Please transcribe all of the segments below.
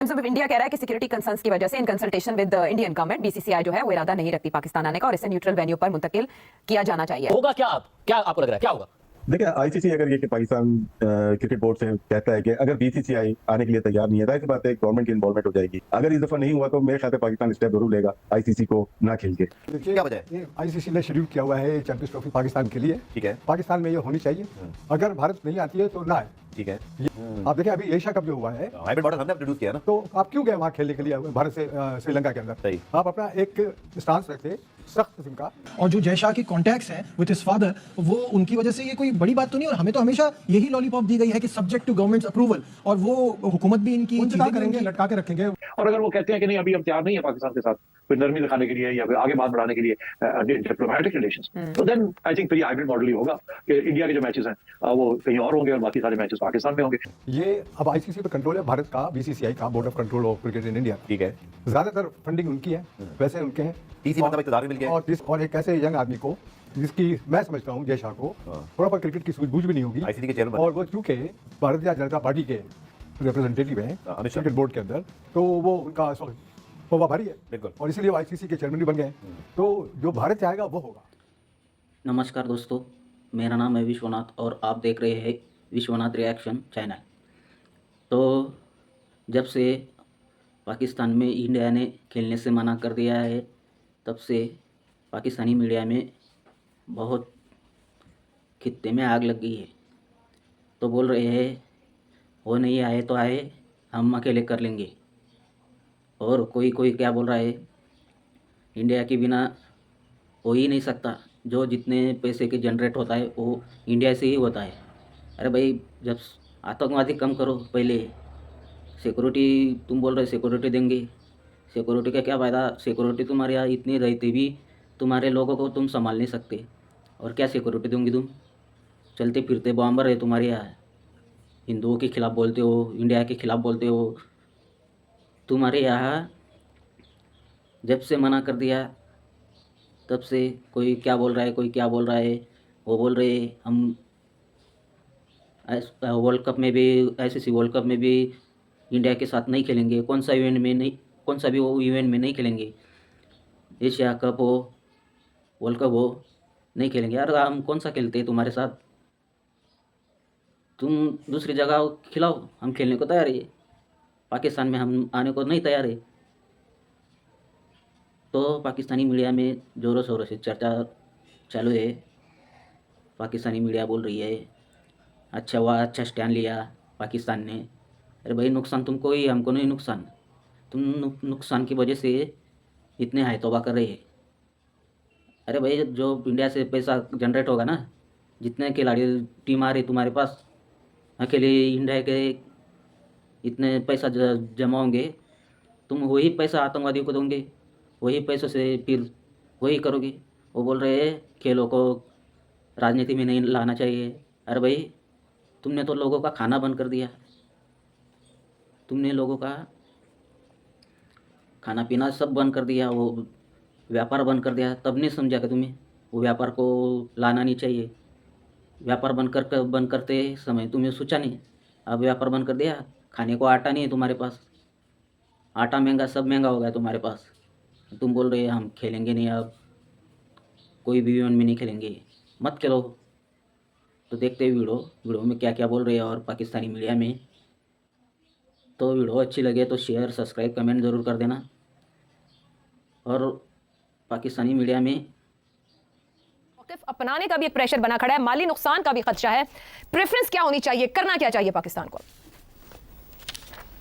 Times of India कह रहा है कि सिक्योरिटी कंसर्न्स की वजह से in consultation with Indian government BCCI जो है वो इरादा नहीं रखती पाकिस्तान आने का और इसे न्यूट्रल वेन्यू पर मुंतकिल किया जाना चाहिए। होगा क्या आपको लग रहा है क्या होगा? देखिए, आईसीसी अगर ये कि पाकिस्तान क्रिकेट बोर्ड से कहता है कि अगर बीसीसीआई आने के लिए तैयार नहीं है, जाहिर सी बात है गवर्नमेंट की इन्वॉल्वमेंट हो जाएगी। अगर इस दफा नहीं हुआ तो मेरे ख्याल से पाकिस्तान स्टेप जरूर लेगा आईसीसी को ना खेल के। क्या वजह है? आईसीसी ने शेड्यूल किया हुआ है चैंपियंस ट्रॉफी पाकिस्तान के लिए। ठीक है, पाकिस्तान में ये होनी चाहिए। अगर भारत नहीं आती है तो ना है। ठीक है। आप देखिए अभी एशिया कप जो हुआ है, हाइब्रिड मॉडल हमने इंट्रोड्यूस किया ना, तो आप क्यों गए वहाँ खेलने के लिए भारत से श्रीलंका के अंदर? सही। आप अपना एक स्टांस रखे सख्त किस्म का। और जो जय शाह की कॉन्टैक्ट्स हैं विद हिज फादर, वो उनकी वजह से ये कोई बड़ी बात तो नहीं। और हमें तो हमेशा यही लॉलीपॉप दी गई है कि सब्जेक्ट टू गवर्नमेंट अप्रूवल, और वो हुकूमत भी इनकी चीजें करेंगे, लटका के रखेंगे। और अगर वो कहते हैं कि नहीं अभी हम तैयार नहीं है पाकिस्तान के साथ कोई नरमी दिखाने के लिए या फिर आगे बात बढ़ाने के लिए डिप्लोमेटिक रिलेशंस, तो देन आई थिंक फिर ये हाइब्रिड मॉडल ही होगा कि इंडिया के जो मैचेस हैं वो कहीं और होंगे और बाकी सारे मैचेस पाकिस्तान में होंगे। ये अब आईसीसी पे कंट्रोल है भारत का, बीसीसीआई का, board of control of cricket in India. ठीक है। ज्यादातर फंडिंग उनकी है, पैसे उनके हैं। टीसी मतलब इक़्तिदार में मिल गया और एक ऐसे यंग आदमी को जिसकी मैं समझता हूँ जय शाह को प्रॉपर क्रिकेट की सूझबूझ भी नहीं होगी, आईसीसी के चेयरमैन, और वो चूंकि भारतीय जनता पार्टी के रिप्रेजेंटेटिव हैं क्रिकेट बोर्ड के अंदर, तो वो उनका होगा भारी है बिल्कुल, और इसलिए वो आईसीसी के चेयरमैन भी बन गए। तो जो भारत चाहेगा वो होगा। नमस्कार दोस्तों, मेरा नाम है विश्वनाथ और आप देख रहे हैं विश्वनाथ रिएक्शन चैनल। तो जब से पाकिस्तान में इंडिया ने खेलने से मना कर दिया है, तब से पाकिस्तानी मीडिया में बहुत खित्ते में आग लग गई है। तो बोल रहे हैं वो नहीं आए तो आए, हम अकेले कर लेंगे। और कोई क्या बोल रहा है, इंडिया के बिना हो ही नहीं सकता, जो जितने पैसे के जनरेट होता है वो इंडिया से ही होता है। अरे भाई, जब आतंकवादी कम करो पहले, सिक्योरिटी तुम बोल रहे सिक्योरिटी देंगे, सिक्योरिटी का क्या फ़ायदा? सिक्योरिटी तुम्हारे यहाँ इतनी रहती भी तुम्हारे लोगों को तुम संभाल नहीं सकते, और क्या सिक्योरिटी दूंगी तुम? चलते फिरते बॉम्बर है तुम्हारे यहाँ, हिंदुओं के खिलाफ़ बोलते हो, इंडिया के खिलाफ़ बोलते हो। तुम्हारे यहाँ जब से मना कर दिया तब से कोई क्या बोल रहा है, कोई क्या बोल रहा है। वो बोल रहे हम वर्ल्ड कप में भी, आईसीसी वर्ल्ड कप में भी इंडिया के साथ नहीं खेलेंगे। कौन सा इवेंट में नहीं, कौन सा भी वो इवेंट में नहीं खेलेंगे। एशिया कप हो, वर्ल्ड कप हो, नहीं खेलेंगे। यार हम कौन सा खेलते हैं तुम्हारे साथ? तुम दूसरी जगह खिलाओ, हम खेलने को तैयार है। पाकिस्तान में हम आने को नहीं तैयार है। तो पाकिस्तानी मीडिया में ज़ोरों शोरों से चर्चा चालू है। पाकिस्तानी मीडिया बोल रही है अच्छा हुआ, अच्छा स्टैंड लिया पाकिस्तान ने। अरे भाई, नुकसान तुमको ही, हमको नहीं नुकसान। तुम नुकसान की वजह से इतने हाय तौबा कर रहे हैं। अरे भाई, जो इंडिया से पैसा जनरेट होगा ना, जितने खिलाड़ी टीम आ रही तुम्हारे पास, अकेले इंडिया के इतने पैसा जमा होंगे, तुम वही पैसा आतंकवादियों को दोगे, वही पैसों से फिर वही करोगे। वो बोल रहे हैं खेलों को राजनीति में नहीं लाना चाहिए। अरे भाई, तुमने तो लोगों का खाना बंद कर दिया, तुमने लोगों का खाना पीना सब बंद कर दिया, वो व्यापार बंद कर दिया। तब नहीं समझा कि तुम्हें वो व्यापार को लाना नहीं चाहिए। व्यापार बंद करते समय तुम्हें सोचा नहीं। अब व्यापार बंद कर दिया, खाने को आटा नहीं है तुम्हारे पास, आटा महंगा, सब महंगा हो गया तुम्हारे पास। तुम बोल रहे हम खेलेंगे नहीं, अब कोई भी इवेंट में नहीं खेलेंगे, मत खेलो। तो देखते हैं वीडियो में क्या क्या बोल रहे हैं और पाकिस्तानी मीडिया में। तो वीडियो अच्छी लगे तो शेयर, सब्सक्राइब, कमेंट ज़रूर कर देना। और पाकिस्तानी मीडिया में अपनाने का भी एक प्रेशर बना खड़ा है, माली नुकसान का भी खदशा है। प्रेफरेंस क्या होनी चाहिए, करना क्या चाहिए पाकिस्तान को?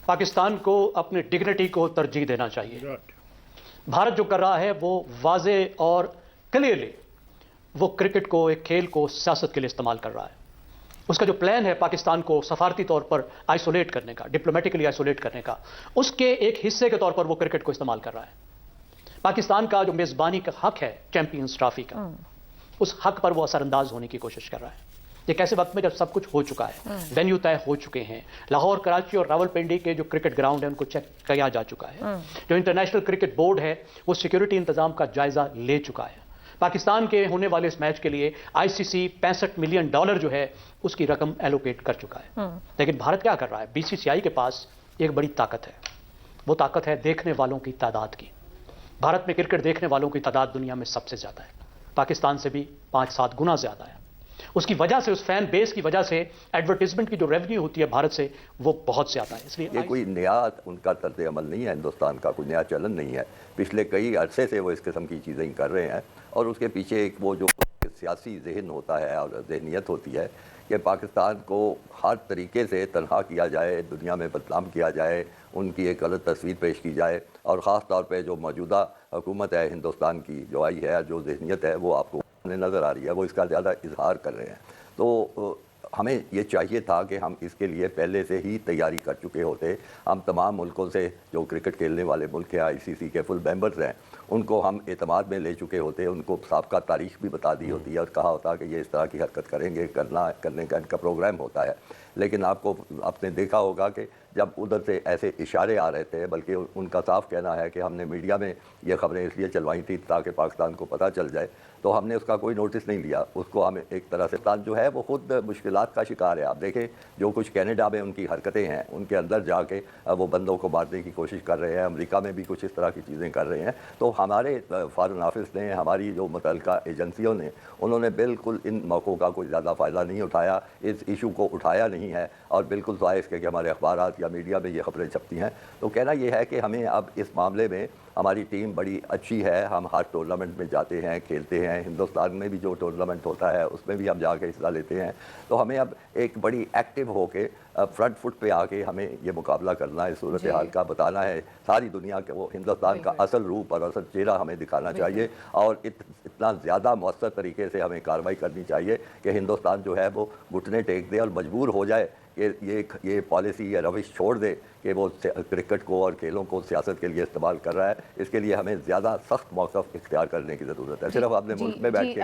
पाकिस्तान को अपनी डिग्निटी को तरजीह देना चाहिए। भारत जो कर रहा है वो वाजे और क्लियरली वो क्रिकेट को, एक खेल को सियासत के लिए इस्तेमाल कर रहा है। उसका जो प्लान है पाकिस्तान को सफारती तौर पर आइसोलेट करने का, डिप्लोमेटिकली आइसोलेट करने का, उसके एक हिस्से के तौर पर वो क्रिकेट को इस्तेमाल कर रहा है। पाकिस्तान का जो मेज़बानी का हक है चैंपियंस ट्रॉफी का, उस हक पर वो असरअंदाज होने की कोशिश कर रहा है। एक ऐसे वक्त में जब सब कुछ हो चुका है, वेन्यू तय हो चुके हैं, लाहौर, कराची और रावलपिंडी के जो क्रिकेट ग्राउंड है उनको चेक किया जा चुका है। जो इंटरनेशनल क्रिकेट बोर्ड है वो सिक्योरिटी इंतजाम का जायजा ले चुका है। पाकिस्तान के होने वाले इस मैच के लिए आईसीसी $65 मिलियन जो है उसकी रकम एलोकेट कर चुका है। लेकिन भारत क्या कर रहा है? बीसीसीआई के पास एक बड़ी ताकत है, वो ताकत है देखने वालों की तादाद की। भारत में क्रिकेट देखने वालों की तादाद दुनिया में सबसे ज़्यादा है, पाकिस्तान से भी 5-7 गुना ज़्यादा है। उसकी वजह से, उस फैन बेस की वजह से एडवर्टीजमेंट की जो रेवेन्यू होती है भारत से, वो बहुत ज़्यादा है। इसलिए ये कोई नया उनका तर्ज अमल नहीं है, हिंदुस्तान का कोई नया चलन नहीं है। पिछले कई अरसे से वो इस किस्म की चीज़ें ही कर रहे हैं और उसके पीछे एक वो जो सियासी जहन होता है और जहनीत होती है कि पाकिस्तान को हर तरीके से तनहा किया जाए, दुनिया में बदनाम किया जाए, उनकी एक गलत तस्वीर पेश की जाए। और ख़ास तौर पे जो मौजूदा हुकूमत है हिंदुस्तान की जो आई है, जो जहनीत है वो आपको नज़र आ रही है, वो इसका ज़्यादा इजहार कर रहे हैं। तो हमें ये चाहिए था कि हम इसके लिए पहले से ही तैयारी कर चुके होते। हम तमाम मुल्कों से जो क्रिकेट खेलने वाले मुल्क हैं, आईसीसी के फुल मेंबर्स हैं, उनको हम एतमाद में ले चुके होते, उनको साबका तारीख भी बता दी होती है और कहा होता कि ये इस तरह की हरकत करेंगे, करने का इनका प्रोग्राम होता है। लेकिन आपने देखा होगा कि जब उधर से ऐसे इशारे आ रहे थे, बल्कि उनका साफ कहना है कि हमने मीडिया में ये खबरें इसलिए चलवाई थी ताकि पाकिस्तान को पता चल जाए, तो हमने उसका कोई नोटिस नहीं लिया। उसको हमें एक तरह से पाकिस्तान जो है वो खुद मुश्किलात का शिकार है। आप देखें जो कुछ कनाडा में उनकी हरकतें हैं, उनके अंदर जाके वो बंदों को मारने की कोशिश कर रहे हैं, अमेरिका में भी कुछ इस तरह की चीज़ें कर रहे हैं। तो हमारे फॉरेन ऑफिस ने, हमारी जो मुतल्लिका एजेंसियों ने, उन्होंने बिल्कुल इन मौक़ों का कोई ज़्यादा फ़ायदा नहीं उठाया, इस इशू को उठाया नहीं है और बिल्कुल सिवाय इसके कि हमारे अखबारात या मीडिया में ये खबरें छपती हैं। तो कहना यह है कि हमें अब इस मामले में हमारी टीम बड़ी अच्छी है, हम हर टूर्नामेंट में जाते हैं, खेलते हैं, हिंदुस्तान में भी जो टूर्नामेंट होता है उसमें भी हम जाके हिस्सा लेते हैं। तो हमें अब एक बड़ी एक्टिव होके फ्रंट फुट पे आके हमें ये मुकाबला करना है, सूरत हाल का बताना है, सारी दुनिया के वो हिंदुस्तान का असल रूप और असल चेहरा हमें दिखाना चाहिए और इतना ज़्यादा मौसर तरीके से हमें कार्रवाई करनी चाहिए कि हिंदुस्तान जो है वो घुटने टेक दे और मजबूर हो जाए कि ये पॉलिसी या रविश छोड़ दे कि वो क्रिकेट को और खेलों को सियासत के लिए इस्तेमाल कर रहा है। इसके लिए हमें ज़्यादा सख्त मौक़िफ़ इख्तियार करने की ज़रूरत है। सिर्फ अपने मुल्क में बैठ के